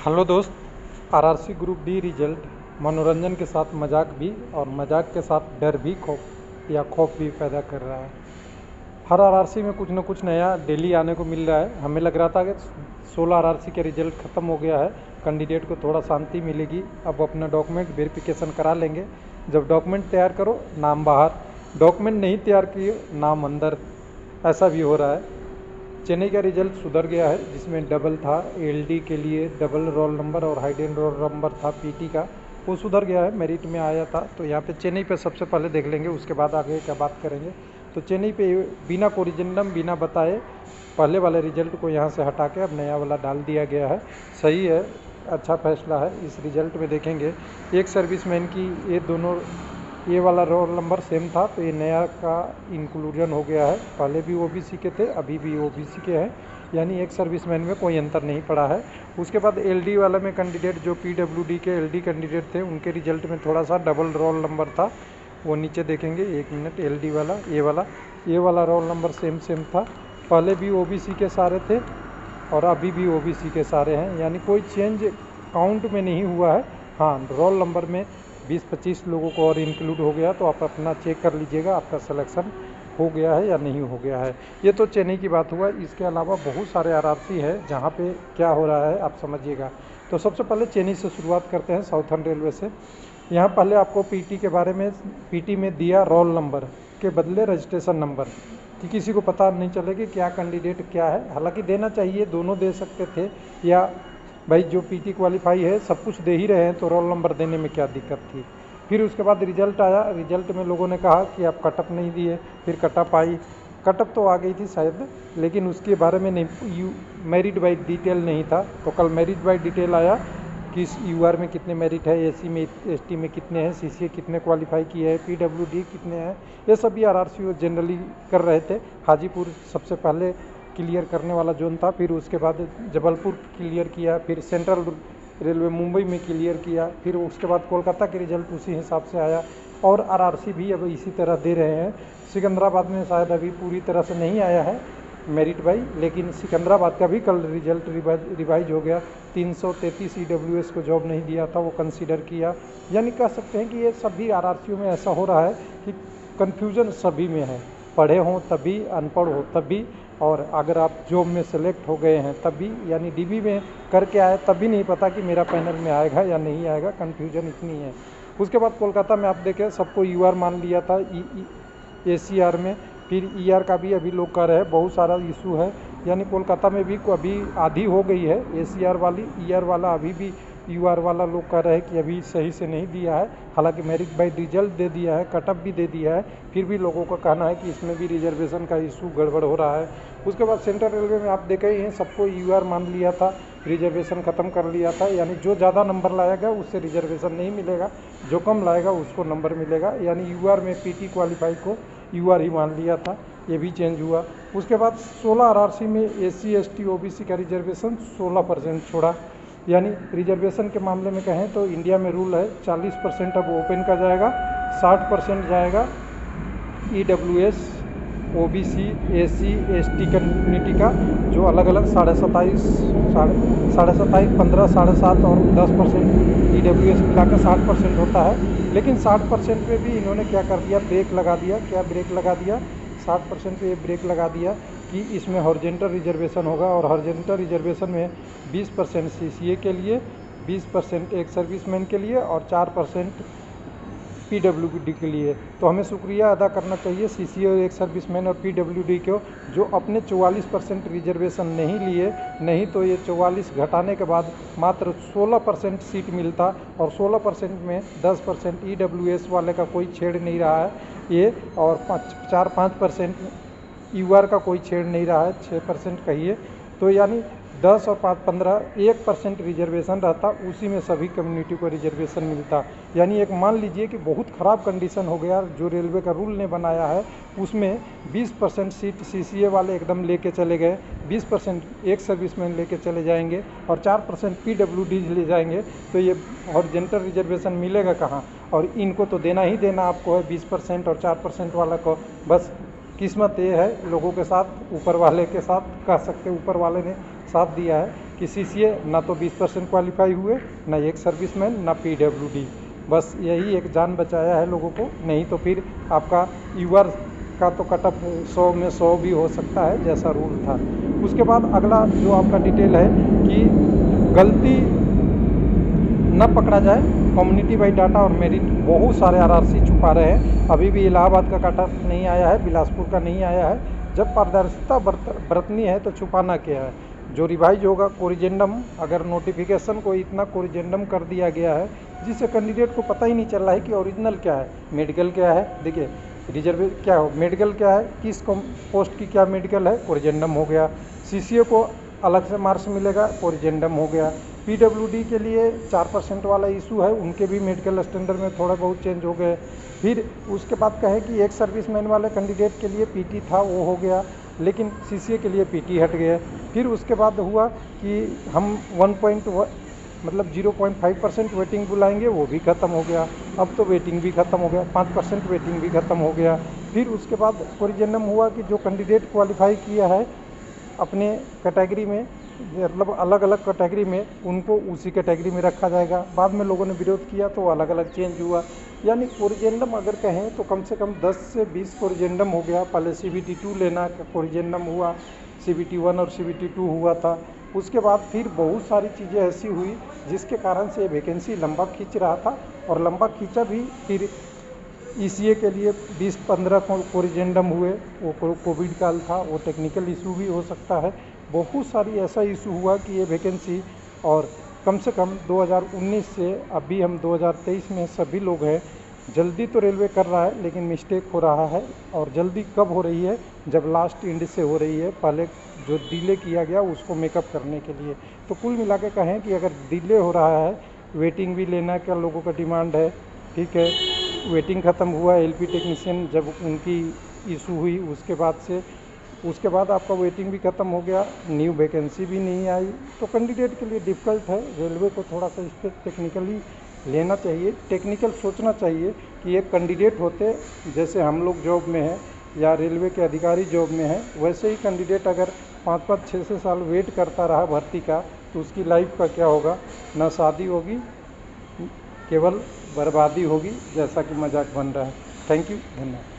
Hello दोस्त। RRC group D result मनोरंजन के साथ मजाक भी और मजाक के साथ डर भी खौफ भी पैदा कर रहा है। हर आरआरसी में कुछ न कुछ नया डेली आने को मिल रहा है। हमें लग रहा था कि 16 आरआरसी के रिजल्ट ख़त्म हो गया है, कैंडिडेट को थोड़ा शांति मिलेगी, अब अपना डॉक्यूमेंट वेरिफिकेशन करा लेंगे। जब डॉक्यूमेंट तैयार करो नाम बाहर, डॉक्यूमेंट नहीं तैयार किए नाम अंदर, ऐसा भी हो रहा है। चेन्नई का रिजल्ट सुधर गया है, जिसमें डबल था एलडी के लिए, डबल रोल नंबर और हाइडन रोल नंबर था पीटी का, वो सुधर गया है, मेरिट में आया था। तो यहाँ पे चेन्नई पे सबसे पहले देख लेंगे, उसके बाद आगे क्या बात करेंगे। तो चेन्नई पे बिना कोरिजेंडम बिना बताए पहले वाले रिजल्ट को यहाँ से हटा के अब नया वाला डाल दिया गया है। सही है, अच्छा फैसला है। इस रिजल्ट में देखेंगे एक सर्विसमैन की ये वाला रोल नंबर सेम था, तो ये नया का इंक्लूजन हो गया है। पहले भी ओबीसी के थे, अभी भी ओबीसी के हैं, यानी एक सर्विसमैन में कोई अंतर नहीं पड़ा है। उसके बाद एलडी वाला में कैंडिडेट जो पीडब्ल्यूडी के एलडी कैंडिडेट थे, उनके रिजल्ट में थोड़ा सा डबल रोल नंबर था, वो नीचे देखेंगे। एक मिनट, एलडी वाला ये वाला रोल नंबर सेम था। पहले भी ओबीसी के सारे थे और अभी भी ओबीसी के सारे हैं, यानी कोई चेंज काउंट में नहीं हुआ है। हाँ, रोल नंबर में 20-25 लोगों को और इंक्लूड हो गया, तो आप अपना चेक कर लीजिएगा आपका सिलेक्शन हो गया है या नहीं हो गया है। ये तो चेन्नई की बात हुआ। इसके अलावा बहुत सारे आरआरसी है जहाँ पे क्या हो रहा है आप समझिएगा। तो सबसे पहले चेन्नई से शुरुआत करते हैं, साउथर्न रेलवे से। यहाँ पहले आपको पीटी में दिया रोल नंबर के बदले रजिस्ट्रेशन नंबर, कि किसी को पता नहीं चले कि क्या कैंडिडेट क्या है। हालांकि देना चाहिए, दोनों दे सकते थे, या भाई जो पीटी क्वालिफाई है सब कुछ दे ही रहे हैं तो रोल नंबर देने में क्या दिक्कत थी। फिर उसके बाद रिजल्ट आया, रिजल्ट में लोगों ने कहा कि आप कटअप नहीं दिए, फिर कटअप आई। कटअप तो आ गई थी शायद, लेकिन उसके बारे में नहीं, मेरिट बाई डिटेल नहीं था। तो कल मेरिट बाई डिटेल आया कि यूआर में कितने मेरिट है, एसी में, एसटी में कितने हैं, सीसीए कितने क्वालिफाई किए हैं, पीडब्ल्यूडी कितने हैं। ये सभी आरआरसी जनरली कर रहे थे। हाजीपुर सबसे पहले क्लियर करने वाला जोन था, फिर उसके बाद जबलपुर क्लियर किया, फिर सेंट्रल रेलवे मुंबई में क्लियर किया, फिर उसके बाद कोलकाता के रिजल्ट उसी हिसाब से आया। और आरआरसी भी अब इसी तरह दे रहे हैं। सिकंदराबाद में शायद अभी पूरी तरह से नहीं आया है मेरिट बाई, लेकिन सिकंदराबाद का भी कल रिजल्ट रिवाइज हो गया। 333 ईडब्ल्यूएस को जॉब नहीं दिया था, वो कंसीडर किया। यानी कह सकते हैं कि ये सभी आरआरसीओ में ऐसा हो रहा है कि कन्फ्यूजन सभी में है, पढ़े हों तभी, अनपढ़ हो तभी, और अगर आप जॉब में सेलेक्ट हो गए हैं तभी, यानी डीबी में करके आए तभी नहीं पता कि मेरा पैनल में आएगा या नहीं आएगा। कन्फ्यूजन इतनी है। उसके बाद कोलकाता में आप देखें, सबको यूआर मान लिया था एसीआर में, फिर ईआर का भी अभी लोग कर रहे हैं, बहुत सारा इशू है। यानी कोलकाता में भी अभी आधी हो गई है एसीआर वाली, ईआर वाला अभी भी यूआर वाला लोग कह रहे हैं कि अभी सही से नहीं दिया है। हालांकि मेरिट बाई रिजल्ट दे दिया है, कटअप भी दे दिया है, फिर भी लोगों का कहना है कि इसमें भी रिजर्वेशन का इशू गड़बड़ हो रहा है। उसके बाद सेंट्रल रेलवे में आप देखे हैं, सबको यूआर मान लिया था, रिजर्वेशन ख़त्म कर लिया था। यानी जो ज़्यादा नंबर लाएगा उससे रिजर्वेशन नहीं मिलेगा, जो कम लाएगा उसको नंबर मिलेगा। यानी यूआर में पीटी क्वालिफाई को यूआर ही मान लिया था, ये भी चेंज हुआ। उसके बाद 16 आरआरसी में एससी एसटी ओबीसी का रिजर्वेशन 16% छोड़ा। यानी रिजर्वेशन के मामले में कहें तो इंडिया में रूल है 40% अब ओपन का जाएगा, 60% जाएगा EWS, OBC, SC, ST community का, जो अलग अलग 27.5, 15, 7.5 और 10% ईडब्ल्यूएस मिलाकर 60% होता है। लेकिन 60% पे भी इन्होंने क्या कर दिया, ब्रेक लगा दिया। क्या ब्रेक लगा दिया? 60% पे ये ब्रेक लगा दिया कि इसमें हॉरिजॉन्टल रिजर्वेशन होगा, और हॉरिजॉन्टल रिजर्वेशन में 20% सीसीए के लिए, 20% एक सर्विसमैन के लिए और 4% पीडब्ल्यूडी के लिए। तो हमें शुक्रिया अदा करना चाहिए सीसीए और एक सर्विसमैन और पीडब्ल्यूडी को, जो अपने 44% रिजर्वेशन नहीं लिए। नहीं तो ये 44 घटाने के बाद मात्र 16% सीट मिलता, और 16% में 10% ईडब्ल्यूएस वाले का कोई छेड़ नहीं रहा है ये, और 4-5% यूआर का कोई छेड़ नहीं रहा है, 6% कहिए। तो यानी 10 और 5, 15, 1% रिजर्वेशन रहता, उसी में सभी कम्युनिटी को रिजर्वेशन मिलता। यानी एक मान लीजिए कि बहुत ख़राब कंडीशन हो गया। जो रेलवे का रूल ने बनाया है उसमें 20% सीट सीसीए वाले एकदम लेके चले गए, 20% एक सर्विसमैन लेके चले जाएंगे और 4% पीडब्ल्यूडी ले जाएंगे। तो ये हॉरिजॉन्टल रिजर्वेशन मिलेगा कहाँ? और इनको तो देना ही देना आपको है 20% और 4% वाला को। बस किस्मत ये है लोगों के साथ, ऊपर वाले के साथ, कह सकते ऊपर वाले ने साथ दिया है। कि CCA ना तो 20% क्वालिफाई हुए, ना एक सर्विसमैन, ना PWD। बस यही एक जान बचाया है लोगों को, नहीं तो फिर आपका यूआर का तो कट ऑफ 100 में 100 भी हो सकता है, जैसा रूल था। उसके बाद अगला जो आपका डिटेल है कि गलती न पकड़ा जाए, कम्युनिटी वाइड डाटा और मेरिट। बहुत सारे RRC छुपा रहे हैं, अभी भी इलाहाबाद का कट ऑफ नहीं आया है, बिलासपुर का नहीं आया है। जब पारदर्शिता बरतनी है तो छुपाना क्या है। जो रिवाइज होगा कोरिजेंडम, अगर नोटिफिकेशन को इतना कोरिजेंडम कर दिया गया है जिससे कैंडिडेट को पता ही नहीं चल रहा है कि ओरिजिनल क्या है, मेडिकल क्या है। देखिए रिजर्व क्या हो, मेडिकल क्या है, किस पोस्ट की क्या मेडिकल है, कोरिजेंडम हो गया। CCA को अलग से मार्क्स मिलेगा, कोरिजेंडम हो गया। PWD के लिए 4% वाला इशू है, उनके भी मेडिकल स्टैंडर्ड में थोड़ा बहुत चेंज हो गए। फिर उसके बाद कहे कि एक सर्विसमैन वाले कैंडिडेट के लिए PT था, वो हो गया, लेकिन CCA के लिए PT हट गया। फिर उसके बाद हुआ कि हम 0.5% वेटिंग बुलाएंगे, वो भी ख़त्म हो गया। अब तो वेटिंग भी ख़त्म हो गया, 5% वेटिंग भी ख़त्म हो गया। फिर उसके बाद कोरिजेंडम हुआ कि जो कैंडिडेट क्वालिफाई किया है अपने कैटेगरी में, मतलब अलग अलग कैटेगरी में, उनको उसी कैटेगरी में रखा जाएगा। बाद में लोगों ने विरोध किया तो अलग अलग चेंज हुआ। यानी कोरिजेंडम अगर कहें तो कम से कम 10 से 20 कोरिजेंडम हो गया। पहले CBT 2 लेना का कोरिजेंडम हुआ, CBT 1 और CBT 2 हुआ था। उसके बाद फिर बहुत सारी चीज़ें ऐसी हुई जिसके कारण से वैकेंसी लंबा खींच रहा था, और लंबा खींचा भी। फिर ECA के लिए 20-15 कोरिजेंडम हुए, वो कोविड काल था, वो टेक्निकल इशू भी हो सकता है। बहुत सारी ऐसा इशू हुआ कि ये वैकेंसी, और कम से कम 2019 से अभी हम 2023 में सभी लोग हैं। जल्दी तो रेलवे कर रहा है, लेकिन मिस्टेक हो रहा है। और जल्दी कब हो रही है, जब लास्ट एंड से हो रही है, पहले जो डिले किया गया उसको मेकअप करने के लिए। तो कुल मिला के कहें कि अगर डिले हो रहा है, वेटिंग भी लेना का लोगों का डिमांड है, ठीक है। वेटिंग ख़त्म हुआ, LP टेक्नीशियन जब उनकी इशू हुई उसके बाद आपका वेटिंग भी ख़त्म हो गया, न्यू वैकेंसी भी नहीं आई। तो कैंडिडेट के लिए डिफ़िकल्ट है। रेलवे को थोड़ा सा इस पर टेक्निकली लेना चाहिए, टेक्निकल सोचना चाहिए कि एक कैंडिडेट होते, जैसे हम लोग जॉब में हैं या रेलवे के अधिकारी जॉब में हैं, वैसे ही कैंडिडेट अगर 5-5, 6-6 साल वेट करता रहा भर्ती का, तो उसकी लाइफ का क्या होगा। ना शादी होगी, केवल बर्बादी होगी, जैसा कि मजाक बन रहा है। थैंक यू, धन्यवाद।